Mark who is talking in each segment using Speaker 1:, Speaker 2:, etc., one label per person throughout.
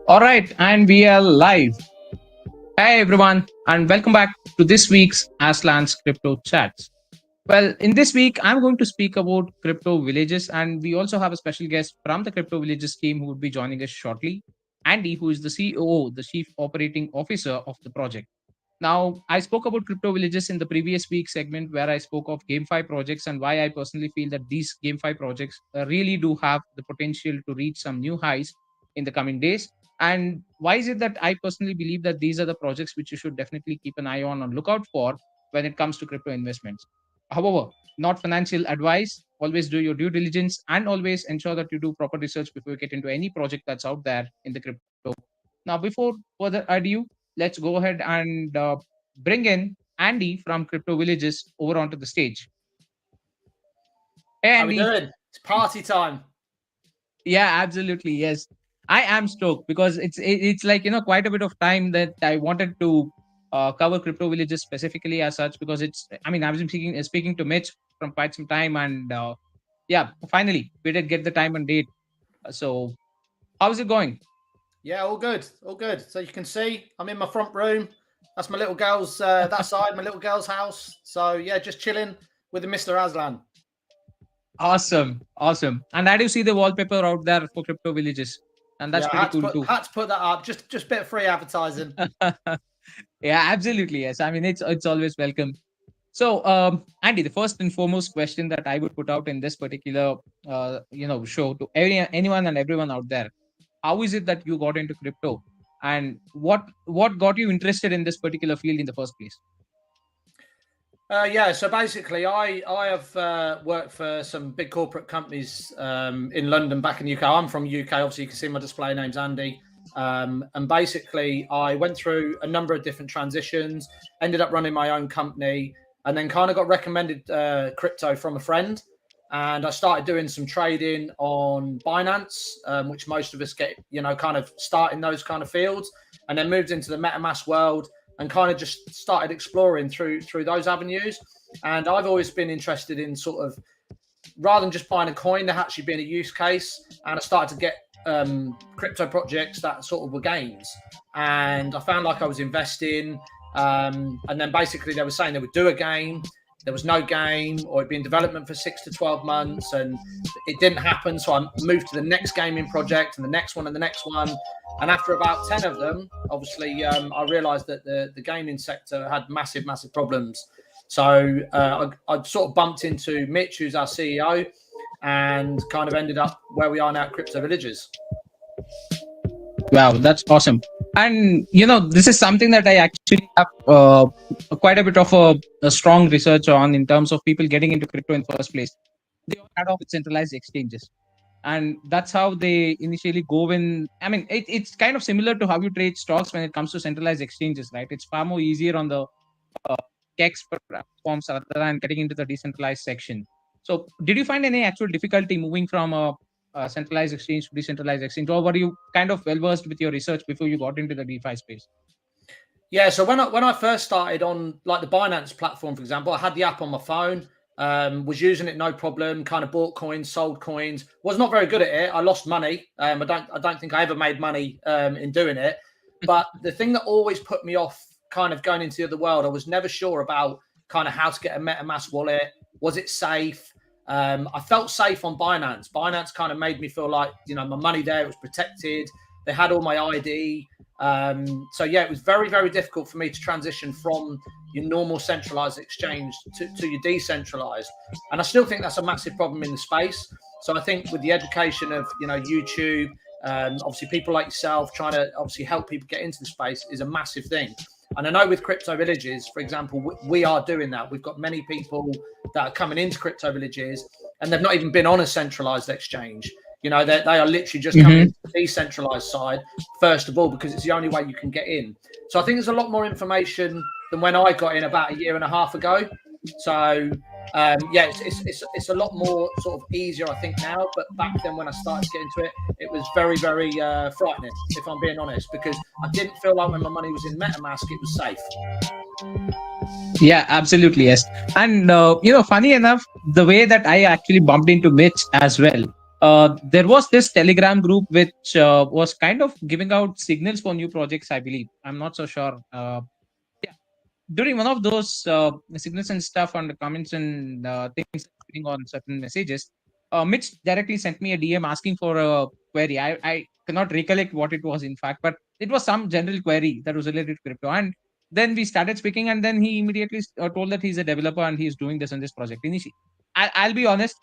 Speaker 1: All right, and we are live. Hey everyone, and welcome back to this week's Aslan's Crypto Chats. Well, in this week, I'm going to speak about crypto villages, and we also have a special guest from the crypto villages team who will be joining us shortly. Andy, who is the COO, the Chief Operating Officer of the project. Now, I spoke about crypto villages in the previous week segment where I spoke of GameFi projects and why I personally feel that these GameFi projects really do have the potential to reach some new highs in the coming days. And why is it that I personally believe that these are the projects which you should definitely keep an eye on and look out for when it comes to crypto investments? However, not financial advice. Always do your due diligence and always ensure that you do proper research before you get into any project that's out there in the crypto. Now, before further ado, let's go ahead and bring in Andy from Crypto Villages over onto the stage. Hey,
Speaker 2: How we
Speaker 1: Andy.
Speaker 2: doing? It's party time.
Speaker 1: Yeah, absolutely. Yes. I am stoked because it's like, quite a bit of time that I wanted to cover Crypto Villages specifically as such because I've been speaking to Mitch from quite some time and yeah, finally we did get the time and date. So how's it going?
Speaker 2: Yeah, all good, all good. So you can see I'm in my front room. That's my little girl's that side, my little girl's house. So yeah, just chilling with the Mr. Aslan.
Speaker 1: Awesome. Awesome. And I do see the wallpaper out there for Crypto Villages. And that's
Speaker 2: Yeah,
Speaker 1: pretty cool too.
Speaker 2: had to put that up. Just a bit of free advertising.
Speaker 1: Yeah, absolutely. Yes. I mean, it's always welcome. So, Andy, the first and foremost question that I would put out in this particular, show to anyone and everyone out there: how is it that you got into crypto, and what got you interested in this particular field in the first place?
Speaker 2: Yeah, so basically, I have worked for some big corporate companies in London, back in the UK. I'm from UK, obviously. You can see my display name's Andy. And basically, I went through a number of different transitions, ended up running my own company, and then kind of got recommended crypto from a friend. And I started doing some trading on Binance, which most of us get, kind of start in those kind of fields, and then moved into the MetaMask world and kind of just started exploring through those avenues. And I've always been interested in sort of, rather than just buying a coin, there actually being a use case. And I started to get crypto projects that sort of were games. And I found like I was investing. And then basically they were saying they would do a game. There was no game, or it'd be in development for 6 to 12 months, and it didn't happen. So I moved to the next gaming project and the next one and the next one. And after about 10 of them, obviously, I realized that the gaming sector had massive problems. So I sort of bumped into Mitch, who's our CEO, and kind of ended up where we are now at Crypto Villages.
Speaker 1: Wow, that's awesome. And this is something that I actually have quite a bit of a strong research on in terms of people getting into crypto in the first place. They all start off with centralized exchanges, and that's how they initially go in. I mean, it's kind of similar to how you trade stocks when it comes to centralized exchanges, right? It's far more easier on the uh, KEX platforms rather than getting into the decentralized section. So, did you find any actual difficulty moving from a centralized exchange to decentralized exchange, or were you kind of well versed with your research before you got into the DeFi space?
Speaker 2: Yeah, so when I first started on like the Binance platform, for example, I had the app on my phone, was using it no problem, kind of bought coins, sold coins, was not very good at it. I lost money. I don't think I ever made money in doing it. But the thing that always put me off kind of going into the other world, I was never sure about kind of how to get a MetaMask wallet. Was it safe? I felt safe on Binance. Binance kind of made me feel like, my money there was protected. They had all my ID. So yeah, it was very, very difficult for me to transition from your normal centralized exchange to your decentralized. And I still think that's a massive problem in the space. So I think with the education of, YouTube, obviously people like yourself trying to obviously help people get into the space is a massive thing. And I know with Crypto Villages, for example, we are doing that. We've got many people that are coming into Crypto Villages and they've not even been on a centralized exchange. They are literally just coming into the decentralized side, first of all, because it's the only way you can get in. So I think there's a lot more information than when I got in about a year and a half ago. So, yeah, it's a lot more sort of easier, I think, now. But back then when I started to get into it, it was very, very frightening, if I'm being honest, because I didn't feel like when my money was in MetaMask, it was safe.
Speaker 1: Yeah, absolutely. Yes. And, funny enough, the way that I actually bumped into Mitch as well, there was this Telegram group which was kind of giving out signals for new projects, I believe. I'm not so sure. Yeah, during one of those signals and stuff on the comments and things happening on certain messages, Mitch directly sent me a DM asking for a query. I cannot recollect what it was, in fact, but it was some general query that was related to crypto. And then we started speaking, and then he immediately told that he's a developer and he's doing this and this project. Initially, I'll be honest.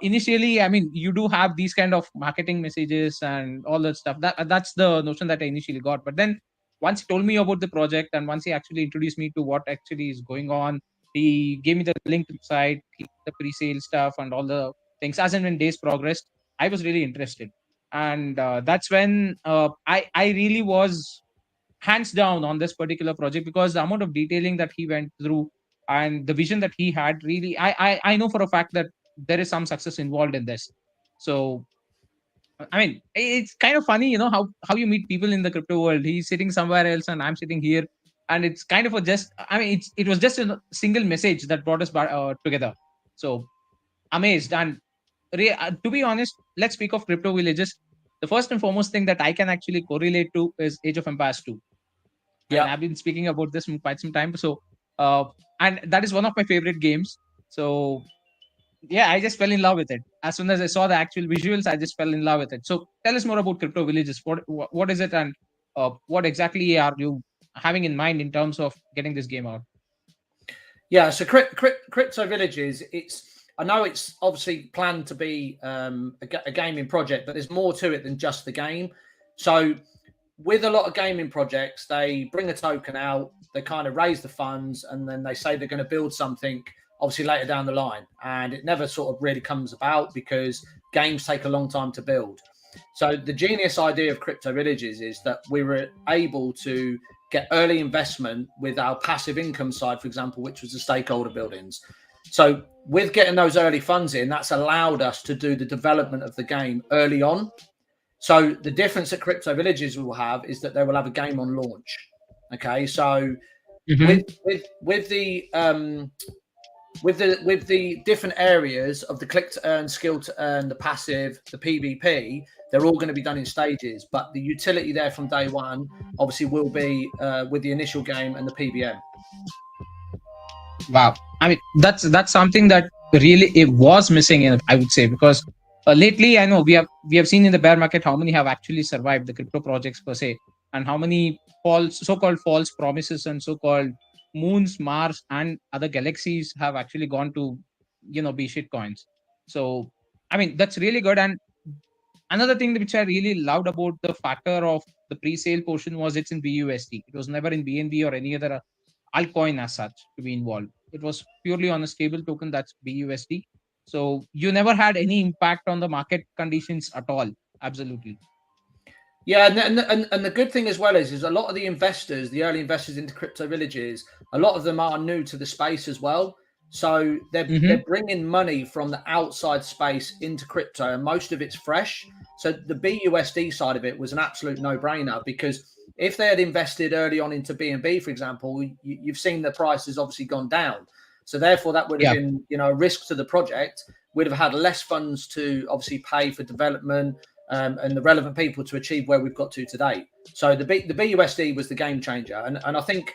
Speaker 1: Initially, I mean, you do have these kind of marketing messages and all that stuff. That's the notion that I initially got. But then once he told me about the project and once he actually introduced me to what actually is going on, he gave me the link to the site, the pre-sale stuff and all the things. As and when days progressed, I was really interested. And that's when I really was hands down on this particular project, because the amount of detailing that he went through and the vision that he had, really, I know for a fact that there is some success involved in this. So I mean, it's kind of funny, how you meet people in the crypto world. He's sitting somewhere else, and I'm sitting here, and it's kind of a just. I mean, it was just a single message that brought us together. So amazed, and to be honest, let's speak of crypto villages. The first and foremost thing that I can actually correlate to is Age of Empires 2, and
Speaker 2: Yeah.
Speaker 1: I've been speaking about this for quite some time. So, and that is one of my favorite games. So yeah, I just fell in love with it. As soon as I saw the actual visuals, I just fell in love with it. So tell us more about Crypto Villages. What is it, and what exactly are you having in mind in terms of getting this game out?
Speaker 2: Yeah, so Crypto Villages, I know it's obviously planned to be a gaming project, but there's more to it than just the game. So with a lot of gaming projects, they bring a token out, they kind of raise the funds, and then they say they're going to build something obviously later down the line. And it never sort of really comes about because games take a long time to build. So the genius idea of Crypto Villages is that we were able to get early investment with our passive income side, for example, which was the stakeholder buildings. So with getting those early funds in, that's allowed us to do the development of the game early on. So the difference that Crypto Villages will have is that they will have a game on launch. Okay, so
Speaker 1: Mm-hmm.
Speaker 2: with the with the different areas of the click to earn, skill to earn, the passive, the PvP, they're all going to be done in stages. But the utility there from day one, obviously, will be with the initial game and the PVM.
Speaker 1: Wow, I mean, that's something that really it was missing, I would say, because lately I know we have seen in the bear market how many have actually survived the crypto projects per se, and how many so-called false promises and so-called moons, Mars, and other galaxies have actually gone to be shit coins. So I mean, that's really good. And another thing which I really loved about the factor of the pre-sale portion was it's in BUSD. It was never in BNB or any other altcoin as such to be involved. It was purely on a stable token, that's BUSD. So you never had any impact on the market conditions at all. Absolutely.
Speaker 2: Yeah, and the good thing as well is a lot of the investors, the early investors into Crypto Villages, a lot of them are new to the space as well. So they're
Speaker 1: Mm-hmm.
Speaker 2: bringing money from the outside space into crypto, and most of it's fresh. So the BUSD side of it was an absolute no-brainer, because if they had invested early on into BNB, for example, you've seen the price has obviously gone down. So therefore, that would have
Speaker 1: Yeah.
Speaker 2: been a risk to the project. We'd have had less funds to obviously pay for development, and the relevant people to achieve where we've got to today. So the BUSD was the game changer, and I think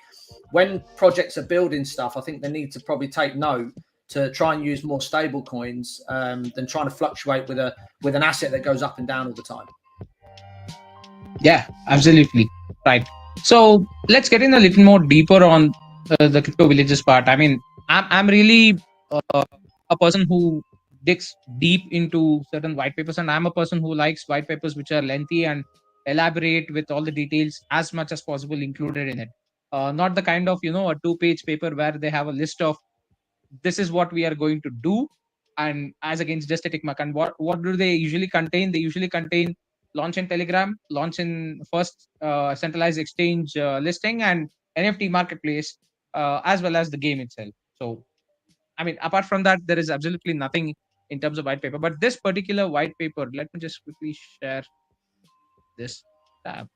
Speaker 2: when projects are building stuff, I think they need to probably take note to try and use more stable coins than trying to fluctuate with an asset that goes up and down all the time.
Speaker 1: Yeah, absolutely. Right. So let's get in a little more deeper on the crypto villages part. I mean, I'm really a person who digs deep into certain white papers, and I'm a person who likes white papers which are lengthy and elaborate with all the details as much as possible included in it. Not the kind of a two-page paper where they have a list of this is what we are going to do, and as against just a tick mark. And what do they usually contain? They usually contain launch in Telegram, launch in first centralized exchange listing, and NFT marketplace, as well as the game itself. So I mean, apart from that, there is absolutely nothing in terms of white paper. But this particular white paper, let me just quickly share this tab.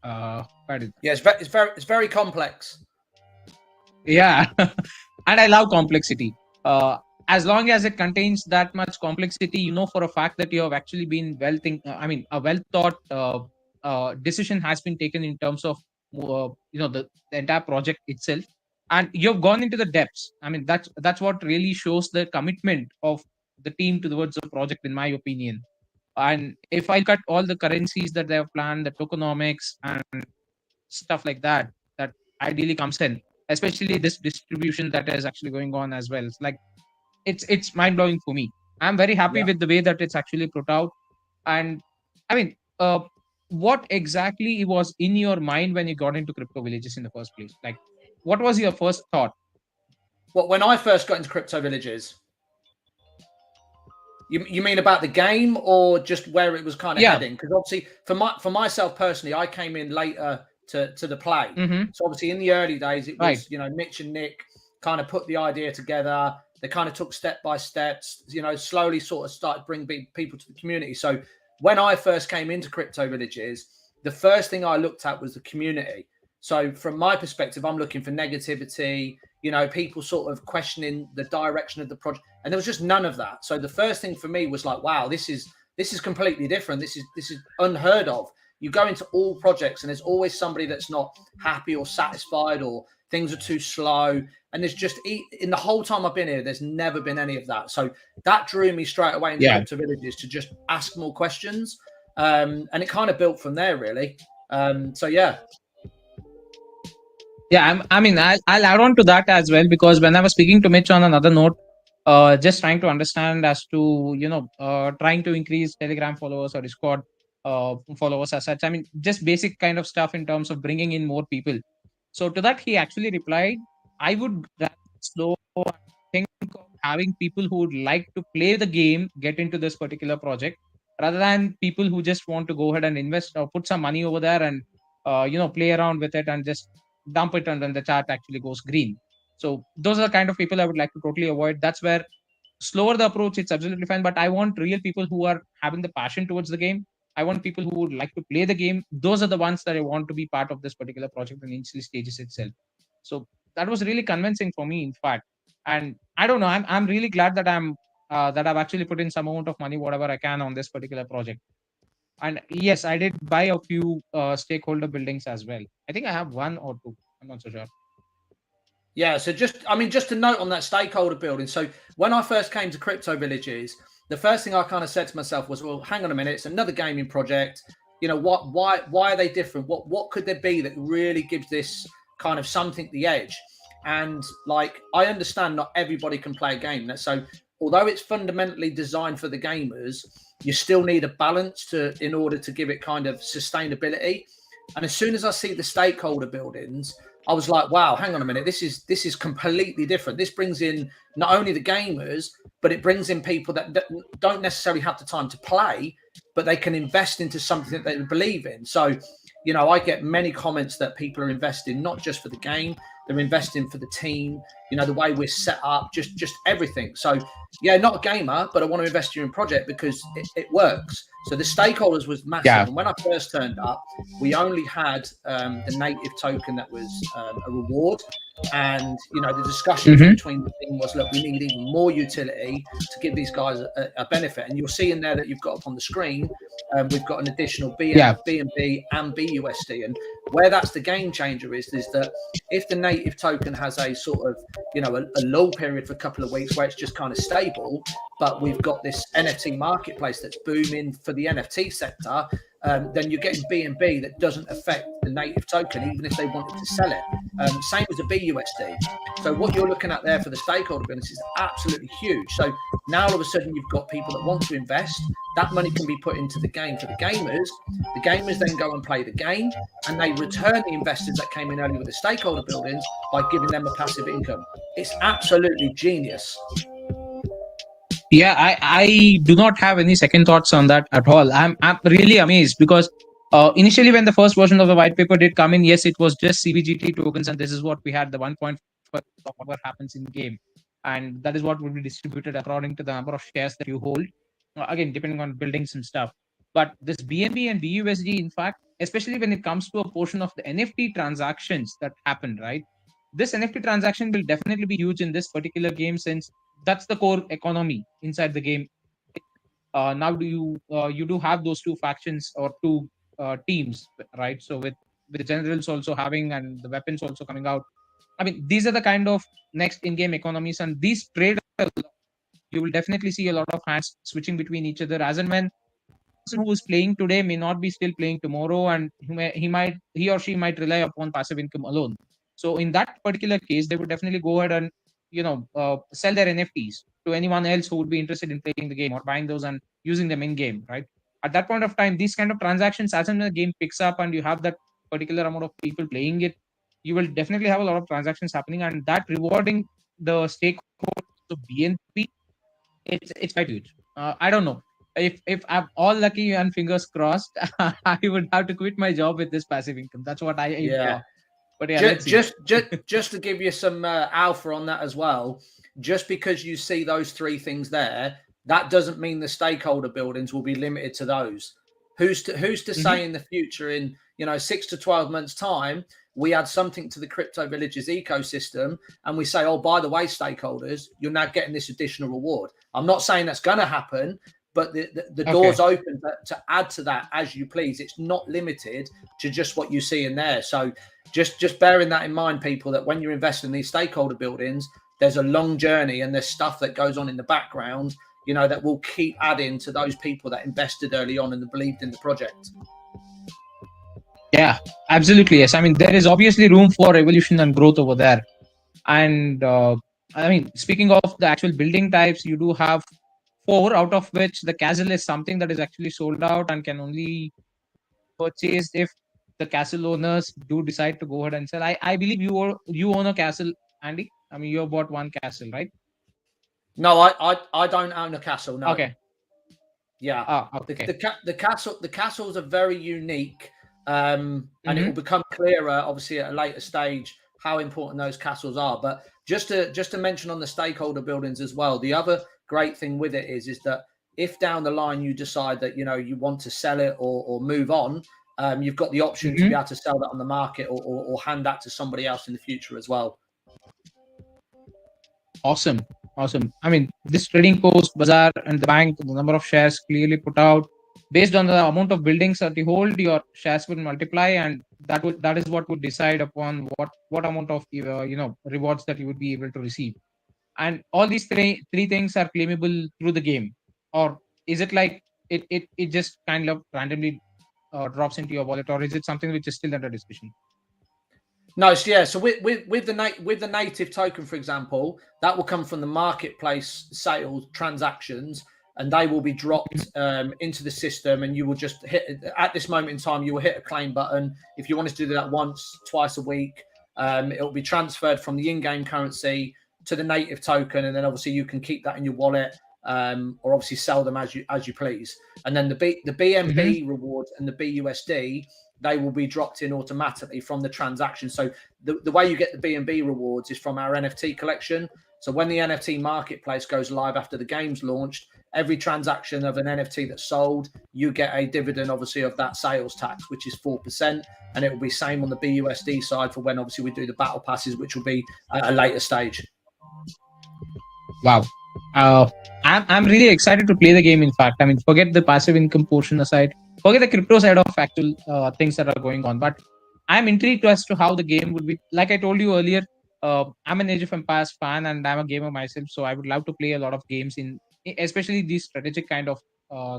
Speaker 1: Where is that?
Speaker 2: Yeah, it's very complex.
Speaker 1: Yeah, and I love complexity. Uh, as long as it contains that much complexity, you know for a fact that you have actually been a well thought decision has been taken in terms of the entire project itself, and you've gone into the depths. I mean, that's what really shows the commitment of the team towards the project, in my opinion. And if I cut all the currencies that they have planned, the tokenomics and stuff like that, that ideally comes in, especially this distribution that is actually going on as well. It's like it's mind blowing for me. I'm very happy
Speaker 2: Yeah.
Speaker 1: with the way that it's actually put out. And I mean, what exactly was in your mind when you got into Crypto Villages in the first place? Like, what was your first thought?
Speaker 2: What, when I first got into Crypto Villages? You mean about the game or just where it was kind of
Speaker 1: Yeah.
Speaker 2: heading? Because obviously, for myself personally, I came in later to the play.
Speaker 1: Mm-hmm.
Speaker 2: So obviously, in the early days, it was
Speaker 1: Right.
Speaker 2: Mitch and Nick kind of put the idea together. They kind of took step by steps. Slowly sort of started bringing people to the community. So when I first came into Crypto Villages, the first thing I looked at was the community. So from my perspective, I'm looking for negativity, people sort of questioning the direction of the project, and there was just none of that. So the first thing for me was like, wow, this is completely different. This is unheard of. You go into all projects and there's always somebody that's not happy or satisfied, or things are too slow. And there's just, in the whole time I've been here, there's never been any of that. So that drew me straight away into Crypto Villages to just ask more questions. And it kind of built from there, really. So yeah.
Speaker 1: Yeah, I'll add on to that as well, because when I was speaking to Mitch on another note, just trying to understand as to trying to increase Telegram followers or Discord followers as such. I mean, just basic kind of stuff in terms of bringing in more people. So to that, he actually replied, "I would rather slow and think of having people who would like to play the game get into this particular project, rather than people who just want to go ahead and invest or put some money over there and play around with it and just dump it, and then the chart actually goes green." So those are the kind of people I would like to totally avoid. That's where slower the approach, it's absolutely fine. But I want real people who are having the passion towards the game. I want people who would like to play the game. Those are the ones that I want to be part of this particular project in the initial stages itself. So that was really convincing for me, in fact. And I don't know, I'm really glad that I've actually put in some amount of money, whatever I can, on this particular project. And yes, I did buy a few stakeholder buildings as well. I think I have one or two. I'm not so sure.
Speaker 2: Yeah, so just to note on that stakeholder building. So when I first came to Crypto Villages, the first thing I kind of said to myself was, well, hang on a minute, it's another gaming project. Why are they different? What could there be that really gives this kind of something the edge? And like, I understand not everybody can play a game. So although it's fundamentally designed for the gamers, you still need a balance in order to give it kind of sustainability. And as soon as I see the stakeholder buildings, I was like, wow, hang on a minute. This is completely different. This brings in not only the gamers, but it brings in people that don't necessarily have the time to play, but they can invest into something that they believe in. So, I get many comments that people are investing not just for the game, they're investing for the team, the way we're set up, just everything. So, yeah, not a gamer, but I want to invest in your project because it works. So the stakeholders was massive.
Speaker 1: Yeah.
Speaker 2: And when I first turned up, we only had the native token that was a reward. And, the discussion between the team was, look, we need even more utility to give these guys a benefit. And you'll see in there that you've got up on the screen, we've got an additional BNB and BUSD. And where that's the game changer is that if the native token has a sort of, a lull period for a couple of weeks where it's just kind of stable, but we've got this NFT marketplace that's booming for the NFT sector, then you're getting BNB that doesn't affect the native token, even if they wanted to sell it. Same as a BUSD. So what you're looking at there for the stakeholder business is absolutely huge. So now all of a sudden you've got people that want to invest. That money can be put into the game for the gamers. The gamers then go and play the game, and they return the investors that came in early with the stakeholder buildings by giving them a passive income. It's absolutely genius.
Speaker 1: Yeah, I do not have any second thoughts on that at all. I'm really amazed because initially when the first version of the white paper did come in, yes, it was just CBGT tokens, and this is what we had, the 1.5 of what happens in game, and that is what will be distributed according to the number of shares that you hold. Again, depending on buildings and stuff. But this BNB and BUSD, in fact, especially when it comes to a portion of the NFT transactions that happen, right? This NFT transaction will definitely be huge in this particular game, since that's the core economy inside the game. Now you do have those two factions or two teams, right? So with the generals also having and the weapons also coming out. I mean, these are the kind of next in-game economies, and these trade a lot. You will definitely see a lot of hands switching between each other as and when person who is playing today may not be still playing tomorrow, and he or she might rely upon passive income alone. So in that particular case, they would definitely go ahead and sell their NFTs to anyone else who would be interested in playing the game or buying those and using them in game, right? At that point of time, these kind of transactions, as and when the game picks up and you have that particular amount of people playing it, you will definitely have a lot of transactions happening, and that rewarding the stakeholders of BNB, it's quite huge. I don't know if I'm all lucky and fingers crossed, I would have to quit my job with this passive income. That's what I aim
Speaker 2: Yeah.
Speaker 1: for. But yeah, let's see.
Speaker 2: Just to give you some alpha on that as well, just because you see those three things there, that doesn't mean the stakeholder buildings will be limited to those. Who's to say in the future, in 6 to 12 months time, we add something to the Crypto Villages ecosystem and we say, oh, by the way, stakeholders, you're now getting this additional reward. I'm not saying that's going to happen, but the door's open to add to that as you please. It's not limited to just what you see in there. So just bearing that in mind, people, that when you're investing in these stakeholder buildings, there's a long journey and there's stuff that goes on in the background, that will keep adding to those people that invested early on and believed in the project.
Speaker 1: Yeah, absolutely. Yes. I mean, there is obviously room for evolution and growth over there. And I mean, speaking of the actual building types, you do have 4, out of which the castle is something that is actually sold out and can only purchased if the castle owners do decide to go ahead and sell. I believe you own a castle, Andy. I mean, you bought one castle, right?
Speaker 2: No, I don't own a castle. No.
Speaker 1: Okay.
Speaker 2: Yeah.
Speaker 1: Okay.
Speaker 2: The castles are very unique, and it will become clearer, obviously, at a later stage how important those castles are. But just to mention on the stakeholder buildings as well, the other great thing with it is that if down the line you decide that you want to sell it or move on, you've got the option to be able to sell that on the market or hand that to somebody else in the future as well.
Speaker 1: Awesome. I mean, this trading post, bazaar, and the bank, the number of shares clearly put out based on the amount of buildings that you hold, your shares will multiply, and that is what would decide upon what amount of rewards that you would be able to receive. And all these three things are claimable through the game, or is it like it just kind of randomly drops into your wallet, or is it something which is still under discussion?
Speaker 2: No, yeah. So with the native token, for example, that will come from the marketplace sales transactions, and they will be dropped into the system, and you will just hit, at this moment in time, you will hit a claim button. If you want to do that once, twice a week, it will be transferred from the in-game currency to the native token, and then obviously you can keep that in your wallet, or obviously sell them as you please. And then the BNB rewards and the BUSD, they will be dropped in automatically from the transaction. So the way you get the BNB rewards is from our NFT collection. So when the NFT marketplace goes live after the game's launched, every transaction of an NFT that's sold, you get a dividend, obviously, of that sales tax, which is 4%. And it will be same on the BUSD side for when, obviously, we do the battle passes, which will be at a later stage.
Speaker 1: Wow. I'm really excited to play the game. In fact, I mean, forget the passive income portion aside, forget the crypto side of actual things that are going on. But I'm intrigued as to how the game would be. Like I told you earlier, I'm an Age of Empires fan and I'm a gamer myself, so I would love to play a lot of games especially these strategic kind of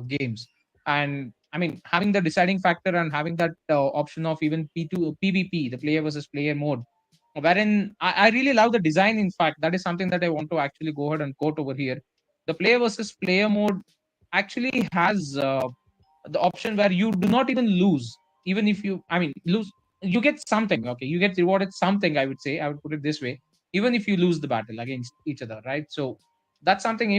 Speaker 1: games. And I mean, having the deciding factor and having that option of even PvP, the player versus player mode, wherein I really love the design. In fact, that is something that I want to actually go ahead and quote over here. The player versus player mode actually has the option where you do not even lose, even if lose, you get something. Okay, you get rewarded something. I would put it this way: even if you lose the battle against each other, right? So that's something.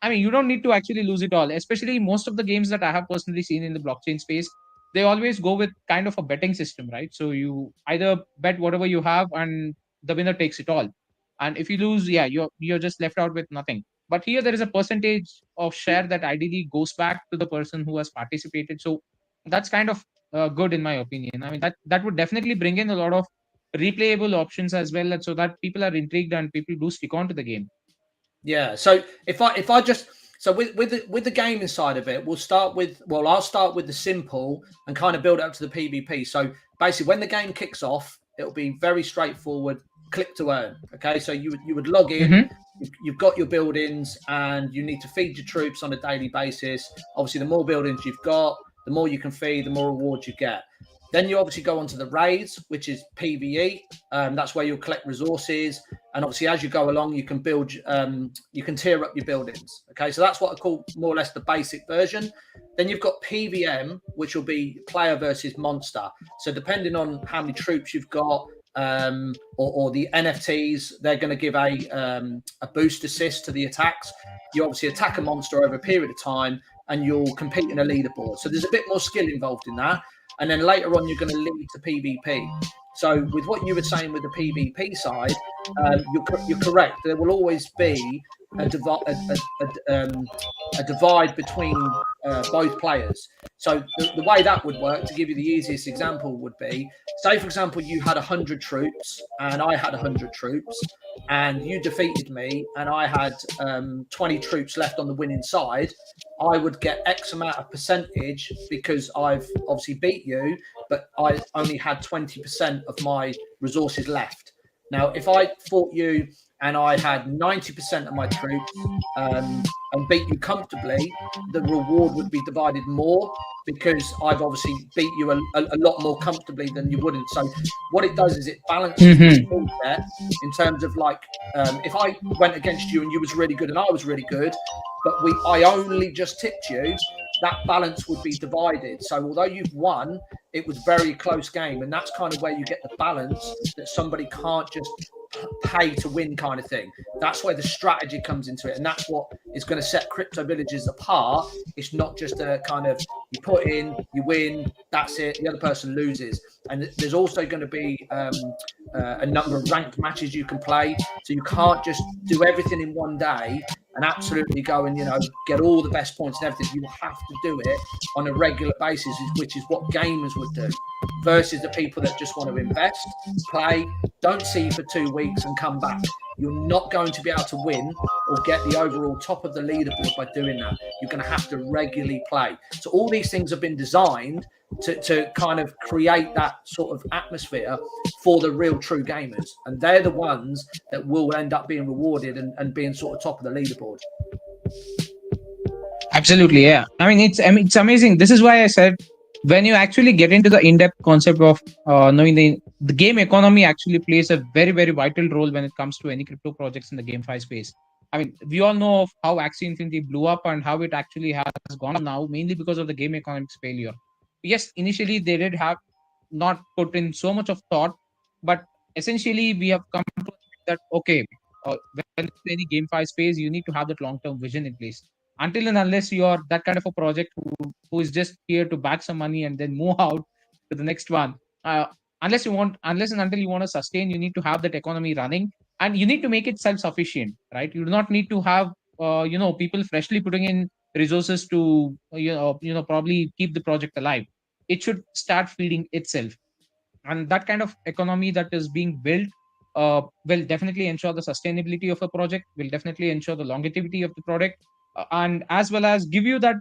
Speaker 1: You don't need to actually lose it all. Especially most of the games that I have personally seen in the blockchain space, they always go with kind of a betting system, right? So you either bet whatever you have and the winner takes it all. And if you lose, yeah, you're just left out with nothing. But here there is a percentage of share that ideally goes back to the person who has participated. So that's kind of good in my opinion. I mean, that would definitely bring in a lot of replayable options as well, so that people are intrigued and people do stick on to the game.
Speaker 2: Yeah. So if I just so with the gaming side of it, I'll start with the simple and kind of build up to the PvP. So basically, when the game kicks off, it'll be very straightforward. Click to earn. Okay, so you would log in.
Speaker 1: Mm-hmm.
Speaker 2: You've got your buildings, and you need to feed your troops on a daily basis. Obviously, the more buildings you've got, the more you can feed, the more rewards you get. Then you obviously go on to the raids, which is PvE. That's where you'll collect resources, and obviously as you go along, you can build, you can tier up your buildings. Okay, so that's what I call more or less the basic version. Then you've got PVM, which will be player versus monster. So depending on how many troops you've got, or the NFTs, they're going to give a boost assist to the attacks. You obviously attack a monster over a period of time, and you'll compete in a leaderboard. So there's a bit more skill involved in that. And then later on, you're going to lead to PvP. So with what you were saying with the PvP side, you're correct. There will always be a divide between both players. So the way that would work, to give you the easiest example, would be, say, for example, you had 100 troops and I had 100 troops, and you defeated me and I had 20 troops left on the winning side. I would get X amount of percentage because I've obviously beat you, but I only had 20% of my resources left. Now, if I fought you and I had 90% of my troops and beat you comfortably, the reward would be divided more because I've obviously beat you a lot more comfortably than you wouldn't. So what it does is it balances the skill set in terms of, like, if I went against you and you was really good and I was really good, but I only just tipped you, that balance would be divided. So although you've won, it was very close game, and that's kind of where you get the balance that somebody can't just pay to win kind of thing. That's where the strategy comes into it, and that's what is going to set Crypto Villages apart. It's not just a kind of, you put in, you win, that's it, the other person loses. And there's also going to be a number of ranked matches you can play, so you can't just do everything in one day and absolutely go and, get all the best points and everything. You have to do it on a regular basis, which is what gamers would do, versus the people that just want to invest, play, don't see you for 2 weeks and come back. You're not going to be able to win or get the overall top of the leaderboard by doing that. You're going to have to regularly play. So all these things have been designed to kind of create that sort of atmosphere for the real true gamers. And they're the ones that will end up being rewarded and being sort of top of the leaderboard.
Speaker 1: Absolutely, yeah. I mean, it's amazing. This is why I said, when you actually get into the in-depth concept of knowing the game economy actually plays a very, very vital role when it comes to any crypto projects in the GameFi space. I mean, we all know of how Axie Infinity blew up and how it actually has gone now, mainly because of the game economics failure. Yes, initially they did have not put in so much of thought, but essentially we have come to that, okay, when any GameFi space, you need to have that long-term vision in place. Until and unless you are that kind of a project who is just here to bag some money and then move out to the next one, unless and until you want to sustain, you need to have that economy running, and you need to make it self-sufficient, right? You do not need to have people freshly putting in resources to probably keep the project alive. It should start feeding itself, and that kind of economy that is being built will definitely ensure the sustainability of a project, will definitely ensure the longevity of the product, and as well as give you that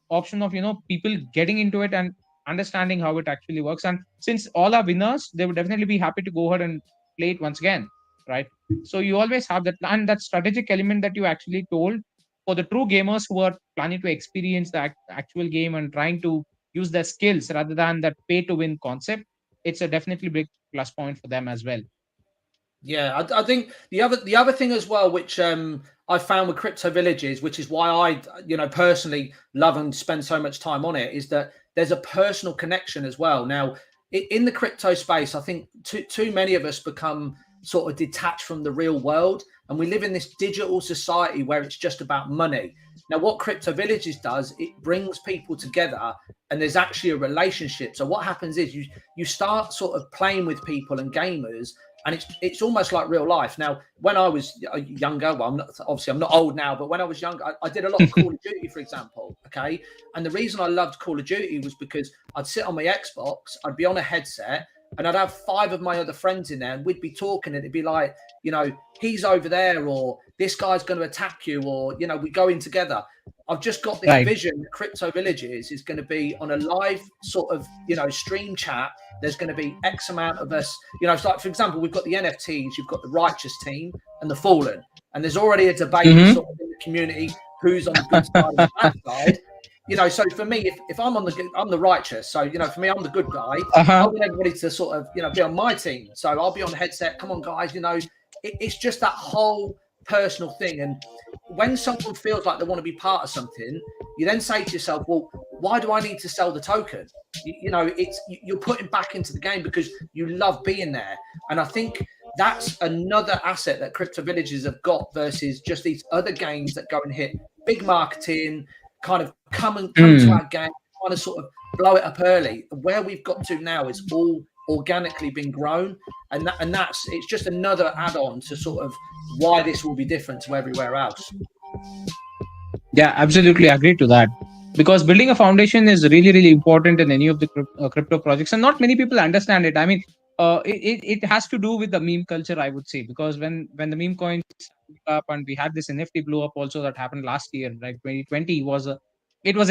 Speaker 1: option of people getting into it and understanding how it actually works. And since all are winners, they would definitely be happy to go ahead and play it once again, right? So you always have that, and that strategic element that you actually told, for the true gamers who are planning to experience the actual game and trying to use their skills rather than that pay to win concept, it's a definitely big plus point for them as well.
Speaker 2: Yeah, I think the other thing as well, which I found with Crypto Villages, which is why I personally love and spend so much time on it, is that there's a personal connection as well. Now, in the crypto space, I think too many of us become sort of detached from the real world, and we live in this digital society where it's just about money. Now, what Crypto Villages does, it brings people together, and there's actually a relationship. So what happens is you start sort of playing with people and gamers, and it's almost like real life. Now, when I was younger, well, I'm not old now, but when I was younger, I did a lot of Call of Duty, for example. Okay, and the reason I loved Call of Duty was because I'd sit on my Xbox, I'd be on a headset, and I'd have 5 of my other friends in there, and we'd be talking, and it'd be like, he's over there, or this guy's going to attack you, or we go in together. I've just got this
Speaker 1: Right.
Speaker 2: vision that Crypto Villages is going to be on a live sort of stream chat. There's going to be X amount of us. It's like, for example, we've got the NFTs, you've got the Righteous team and the Fallen, and there's already a debate sort of in the community who's on the good side and the bad side. So for me, if I'm I'm the Righteous. So for me, I'm the good guy. I want everybody to sort of be on my team. So I'll be on the headset. Come on, guys. It's just that whole personal thing. And when someone feels like they want to be part of something, you then say to yourself, well, why do I need to sell the token? You're putting back into the game because you love being there. And I think that's another asset that Crypto Villages have got versus just these other games that go and hit big marketing, kind of come to our game, kind of sort of blow it up early. Where we've got to now is all organically been grown, and it's just another add-on to sort of why this will be different to everywhere else.
Speaker 1: Yeah, absolutely agree to that, because building a foundation is really, really important in any of the crypto projects, and not many people understand it. I mean, it has to do with the meme culture, I would say, because when the meme coins up and we had this NFT blow up also that happened last year, right? 2020 was a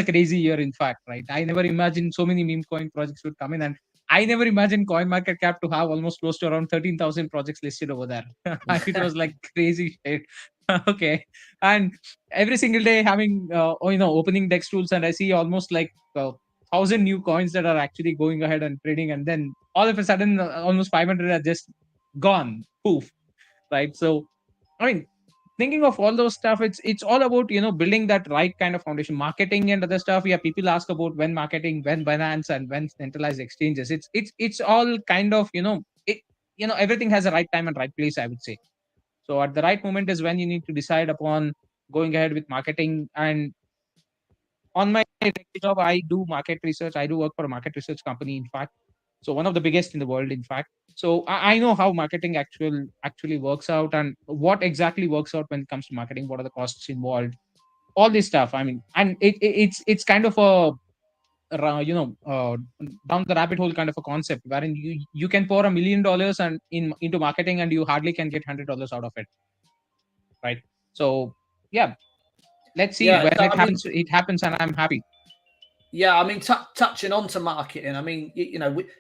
Speaker 1: crazy year, in fact, right? I never imagined so many meme coin projects would come in, and I never imagined CoinMarketCap to have almost close to around 13,000 projects listed over there. It was like crazy shit. Okay, and every single day having opening dex tools, and I see almost like 1,000 new coins that are actually going ahead and trading, and then all of a sudden almost 500 are just gone, poof, right? So I mean, thinking of all those stuff, it's all about building that right kind of foundation, marketing and other stuff. Yeah, people ask about when marketing, when Binance, and when centralized exchanges. It's all kind of everything has a right time and right place, I would say. So at the right moment is when you need to decide upon going ahead with marketing. And on my job, I do market research. I do work for a market research company, in fact. So one of the biggest in the world, in fact. So I know how marketing actually works out, and what exactly works out when it comes to marketing. What are the costs involved? All this stuff. I mean, and it's kind of down the rabbit hole kind of a concept, wherein you can pour $1 million and into marketing, and you hardly can get $100 out of it, right? So yeah, let's see when it happens. It happens, and I'm happy.
Speaker 2: Yeah, I mean, touching on to marketing, I mean,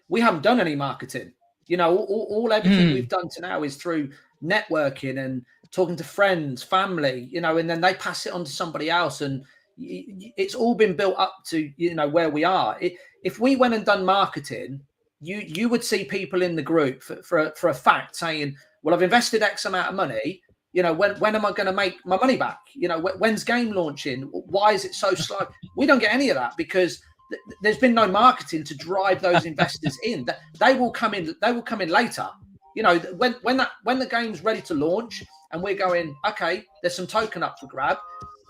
Speaker 2: we haven't done any marketing. All everything we've done to now is through networking and talking to friends, family, and then they pass it on to somebody else, and it's all been built up to where we are. If we went and done marketing, you would see people in the group for a fact saying, well, I've invested X amount of money. When am I going to make my money back? When's game launching? Why is it so slow? We don't get any of that because there's been no marketing to drive those investors in. They will come in. They will come in later. When the game's ready to launch and we're going, okay, there's some token up for grab.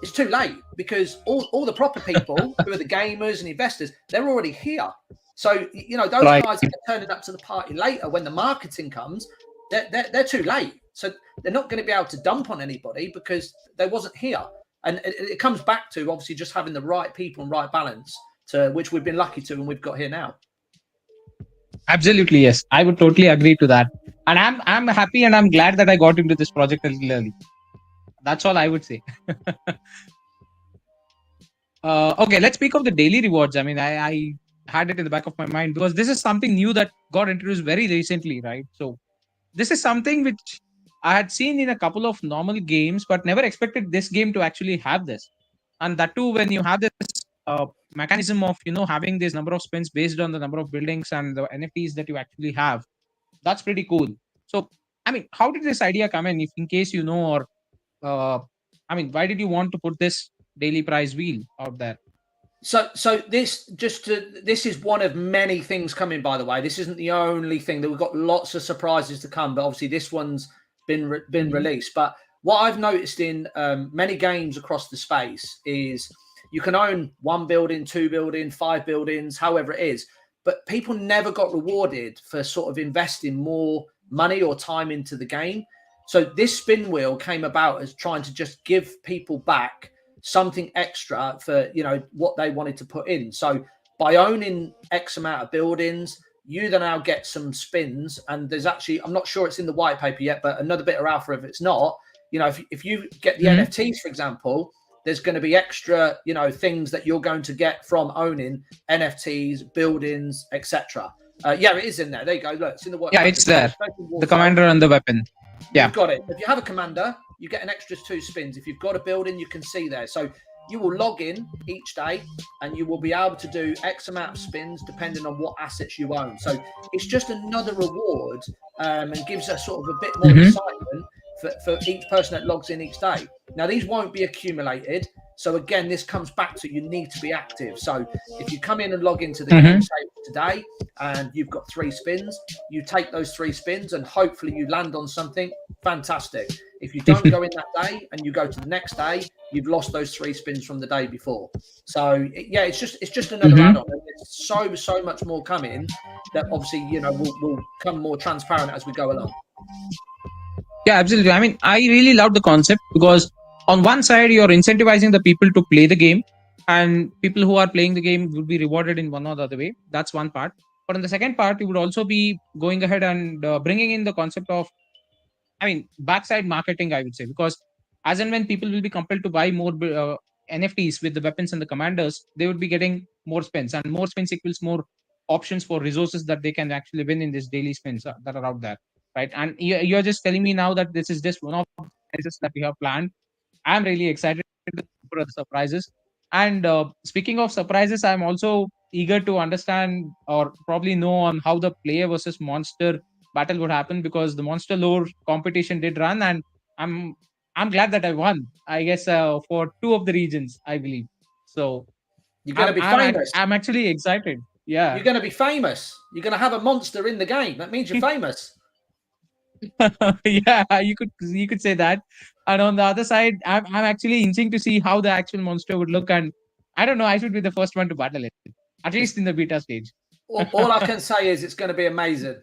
Speaker 2: It's too late because all the proper people who are the gamers and investors, they're already here. So those guys that are turning up to the party later when the marketing comes, they're too late. So they're not going to be able to dump on anybody because they wasn't here. And it comes back to obviously just having the right people and right balance, to which we've been lucky to and we've got here now.
Speaker 1: Absolutely, yes. I would totally agree to that. And I'm happy and I'm glad that I got into this project a little early. That's all I would say. Okay, let's speak of the daily rewards. I mean, I had it in the back of my mind because this is something new that got introduced very recently, right? So this is something which I had seen in a couple of normal games, but never expected this game to actually have this. And that too, when you have this mechanism of having this number of spins based on the number of buildings and the NFTs that you actually have, that's pretty cool. So, I mean, how did this idea come in? If in case or I mean, why did you want to put this daily prize wheel out there?
Speaker 2: So this is one of many things coming, by the way. This isn't the only thing. That we've got lots of surprises to come, but obviously this one's been released. But what I've noticed in many games across the space is you can own 1 building, 2 buildings, 5 buildings, however it is, but people never got rewarded for sort of investing more money or time into the game. So this spin wheel came about as trying to just give people back something extra for what they wanted to put in. So by owning X amount of buildings, you then now get some spins. And there's actually, I'm not sure it's in the white paper yet, but another bit of alpha if it's not, if you get the
Speaker 1: Mhm.
Speaker 2: NFTs, for example, there's going to be extra, things that you're going to get from owning NFTs, buildings, etc. Yeah, it is in there. There you go. Look, it's in the
Speaker 1: Yeah,
Speaker 2: workshop.
Speaker 1: it's there.
Speaker 2: Especially
Speaker 1: The
Speaker 2: Warzone.
Speaker 1: commander and the weapon. Yeah.
Speaker 2: You've got it. If you have a commander, you get an extra 2 spins. If you've got a building, you can see there. So you will log in each day and you will be able to do X amount of spins depending on what assets you own. So it's just another reward and gives us sort of a bit more
Speaker 1: Mhm.
Speaker 2: excitement for each person that logs in each day. Now, these won't be accumulated. So again, this comes back to you need to be active. So if you come in and log into the game, say today, and you've got 3 spins, you take those 3 spins and hopefully you land on something fantastic. If you don't go in that day and you go to the next day, you've lost those 3 spins from the day before. So yeah, it's just another add-on. And there's so much more coming that obviously will become more transparent as we go along.
Speaker 1: Yeah, absolutely. I mean, I really love the concept because on one side, you're incentivizing the people to play the game, and people who are playing the game would be rewarded in one or the other way. That's one part. But on the second part, you would also be going ahead and bringing in the concept of, I mean, backside marketing, I would say, because as and when people will be compelled to buy more NFTs with the weapons and the commanders, they would be getting more spins, and more spins equals more options for resources that they can actually win in this daily spins that are out there, right? And you're just telling me now that this is just one of the surprises that we have planned. I'm really excited for the surprises. And speaking of surprises, I'm also eager to understand or probably know on how the player versus monster battle would happen, because the monster lore competition did run, and I'm I'm glad that I won. I guess for 2 of the regions, I believe. So
Speaker 2: You're going to be famous.
Speaker 1: I'm actually excited. Yeah.
Speaker 2: You're going to be famous. You're going to have a monster in the game. That means you're famous.
Speaker 1: Yeah, you could say that. And on the other side, I'm actually inching to see how the actual monster would look, and I don't know. I should be the first one to battle it, at least in the beta stage.
Speaker 2: All I can say is it's going to be amazing.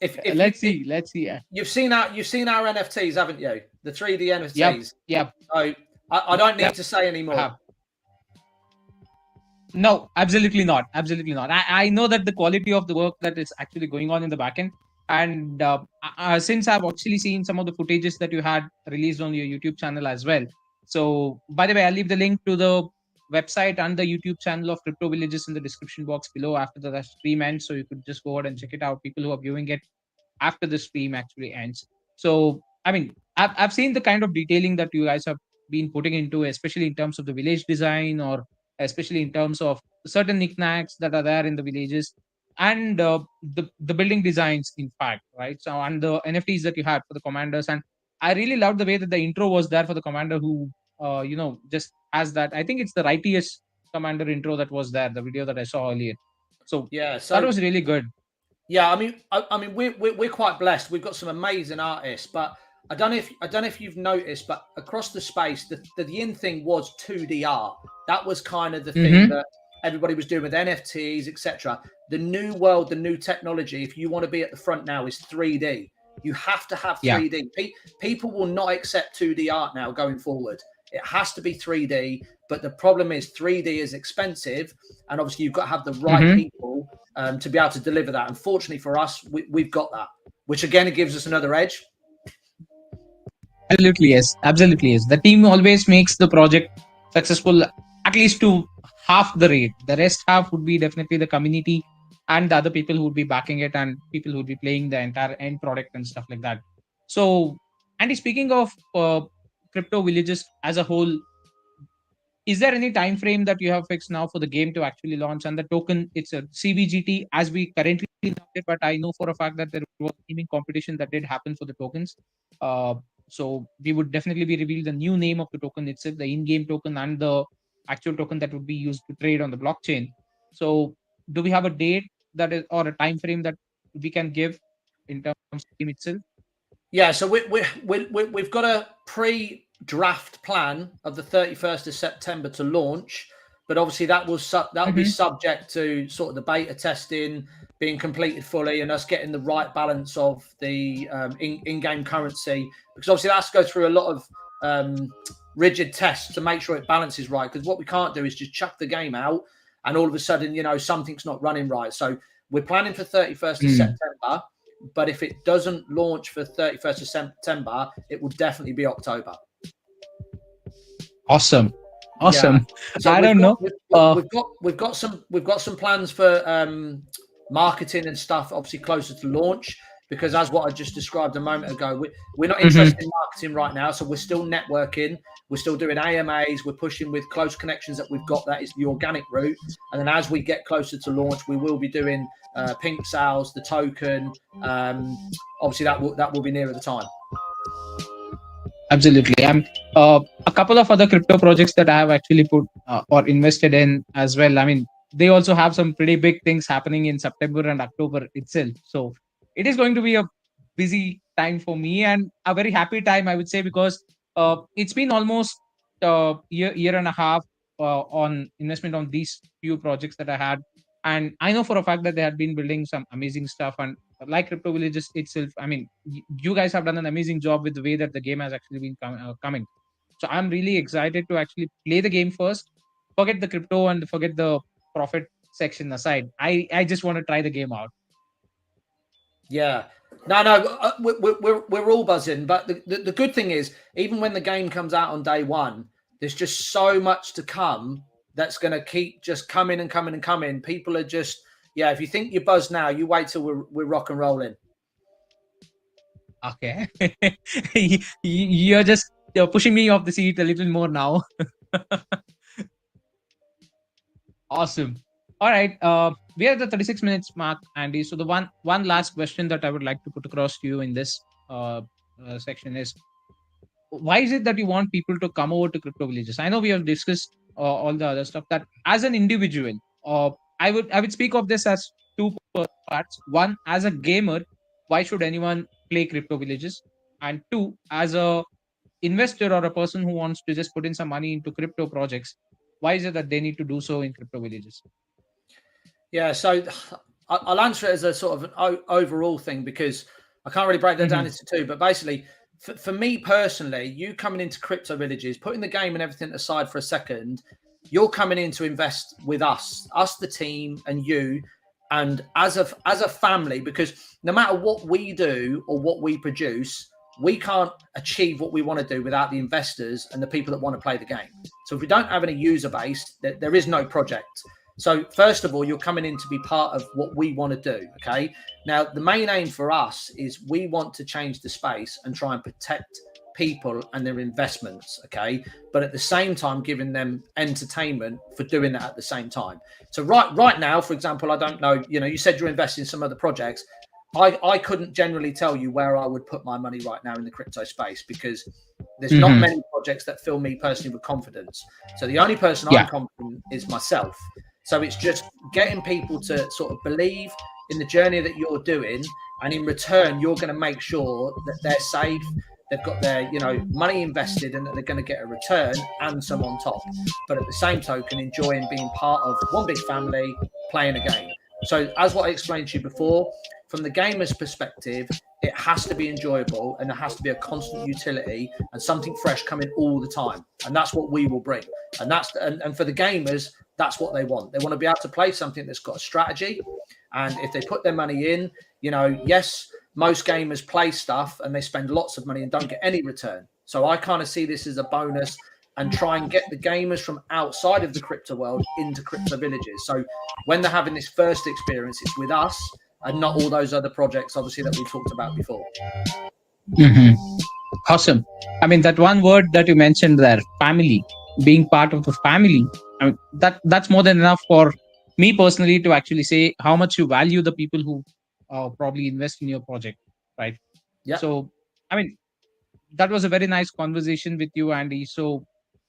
Speaker 2: If
Speaker 1: Let's see. Yeah.
Speaker 2: You've seen our NFTs, haven't you? The 3D NFTs.
Speaker 1: Yep.
Speaker 2: So I don't need to say anymore.
Speaker 1: No, absolutely not. Absolutely not. I know that the quality of the work that is actually going on in the backend, and since I've actually seen some of the footages that you had released on your YouTube channel as well. So, by the way, I'll leave the link to the website and the YouTube channel of Crypto Villages in the description box below after the stream ends. So you could just go ahead and check it out. People who are viewing it after the stream actually ends. So, I mean, I've seen the kind of detailing that you guys have been putting into, especially in terms of the village design, or especially in terms of certain knickknacks that are there in the villages, and the building designs, in fact, right? So, and the NFTs that you had for the commanders, and I really loved the way that the intro was there for the commander who, just has that. I think it's the righteous commander intro that was there, the video that I saw earlier. So
Speaker 2: yeah,
Speaker 1: that was really good.
Speaker 2: Yeah, I mean, we're quite blessed. We've got some amazing artists, but I don't know if you've noticed, but across the space, the in thing was 2D art. That was kind of the thing that everybody was doing with NFTs, etc. The new world, the new technology, if you want to be at the front now, is 3D. You have to have 3D. Yeah. People will not accept 2D art now going forward. It has to be 3D. But the problem is 3D is expensive, and obviously you've got to have the right people to be able to deliver that. Unfortunately for us, we've got that, which again, it gives us another edge.
Speaker 1: Absolutely, yes. Absolutely, yes. The team always makes the project successful, at least to half the rate. The rest half would be definitely the community and the other people who would be backing it, and people who would be playing the entire end product and stuff like that. So, Andy, speaking of Crypto Villages as a whole, is there any time frame that you have fixed now for the game to actually launch? And the token, it's a CBGT as we currently know it, but I know for a fact that there was a gaming competition that did happen for the tokens. So we would definitely be revealing the new name of the token itself, the in-game token and the actual token that would be used to trade on the blockchain. So do we have a date that is, or a time frame that we can give in terms of the game itself?
Speaker 2: Yeah, so we've got a pre-draft plan of the 31st of September to launch, but obviously that will be subject to sort of the beta testing being completed fully and us getting the right balance of the in-game currency, because obviously that's go through a lot of rigid tests to make sure it balances right. Because what we can't do is just chuck the game out and all of a sudden, something's not running right. So we're planning for 31st of September. But if it doesn't launch for 31st of September, it will definitely be October.
Speaker 1: Awesome.
Speaker 2: Yeah. So
Speaker 1: I don't know.
Speaker 2: We've got some plans for marketing and stuff, obviously closer to launch, because as what I just described a moment ago, we're not interested in marketing right now, so we're still networking, we're still doing AMAs, we're pushing with close connections that we've got. That is the organic route, and then as we get closer to launch, we will be doing pink sales, the token. Obviously, that will be nearer the time.
Speaker 1: Absolutely. A couple of other crypto projects that I have actually put or invested in as well. I mean, they also have some pretty big things happening in September and October itself. So it is going to be a busy time for me and a very happy time, I would say, because it's been almost a year and a half on investment on these few projects that I had. And I know for a fact that they had been building some amazing stuff. And like Crypto Villages itself, I mean, you guys have done an amazing job with the way that the game has actually been coming. So I'm really excited to actually play the game first, forget the crypto and forget the profit section aside. I just want to try the game out.
Speaker 2: Yeah. No, we're all buzzing. But the good thing is, even when the game comes out on day one, there's just so much to come that's going to keep just coming and coming and coming. People are just, yeah, if you think you're buzzed now, you wait till we're rock and rolling.
Speaker 1: Okay. You're pushing me off the seat a little more now. Awesome. All right. We are at the 36 minutes mark, Andy. So the one last question that I would like to put across to you in this section is, why is it that you want people to come over to Crypto Villages? I know we have discussed all the other stuff. That as an individual, I would speak of this as two parts. One, as a gamer, why should anyone play Crypto Villages? And two, as a investor or a person who wants to just put in some money into crypto projects, why is it that they need to do so in Crypto Villages?
Speaker 2: Yeah, so I'll answer it as a sort of an overall thing, because I can't really break that down into two. But basically, for me personally, you coming into Crypto Villages, putting the game and everything aside for a second, you're coming in to invest with us, the team, and you, and as a family, because no matter what we do or what we produce, we can't achieve what we want to do without the investors and the people that want to play the game. So if we don't have any user base, there is no project. So first of all, you're coming in to be part of what we want to do. Okay. Now, the main aim for us is we want to change the space and try and protect people and their investments. Okay. But at the same time, giving them entertainment for doing that at the same time. So right now, for example, I don't know, you said you're investing in some other projects. I couldn't generally tell you where I would put my money right now in the crypto space, because there's not many projects that fill me personally with confidence. So the only person I'm confident is myself. So it's just getting people to sort of believe in the journey that you're doing, and in return, you're going to make sure that they're safe, they've got their money invested, and that they're going to get a return and some on top. But at the same token, enjoying being part of one big family, playing a game. So as what I explained to you before, from the gamer's perspective, it has to be enjoyable, and there has to be a constant utility and something fresh coming all the time. And that's what we will bring. And and for the gamers, that's what they want. They want to be able to play something that's got a strategy. And if they put their money in, yes, most gamers play stuff and they spend lots of money and don't get any return. So I kind of see this as a bonus, and try and get the gamers from outside of the crypto world into Crypto Villages. So when they're having this first experience, it's with us and not all those other projects, obviously, that we talked about before.
Speaker 1: Awesome. I mean, that one word that you mentioned there, family, being part of the family, I mean, that's more than enough for me personally to actually say how much you value the people who probably invest in your project, right?
Speaker 2: Yeah.
Speaker 1: So, I mean, that was a very nice conversation with you, Andy. So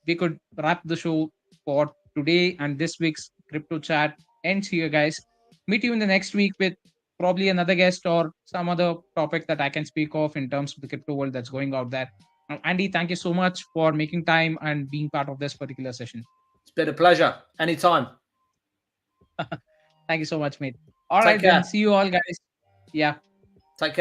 Speaker 1: we could wrap the show for today, and this week's crypto chat ends here, guys. Meet you in the next week with probably another guest or some other topic that I can speak of in terms of the crypto world that's going out there. Andy, thank you so much for making time and being part of this particular session.
Speaker 2: It's been a pleasure. Anytime.
Speaker 1: Thank you so much, mate. All right, then. See you all, guys. Yeah.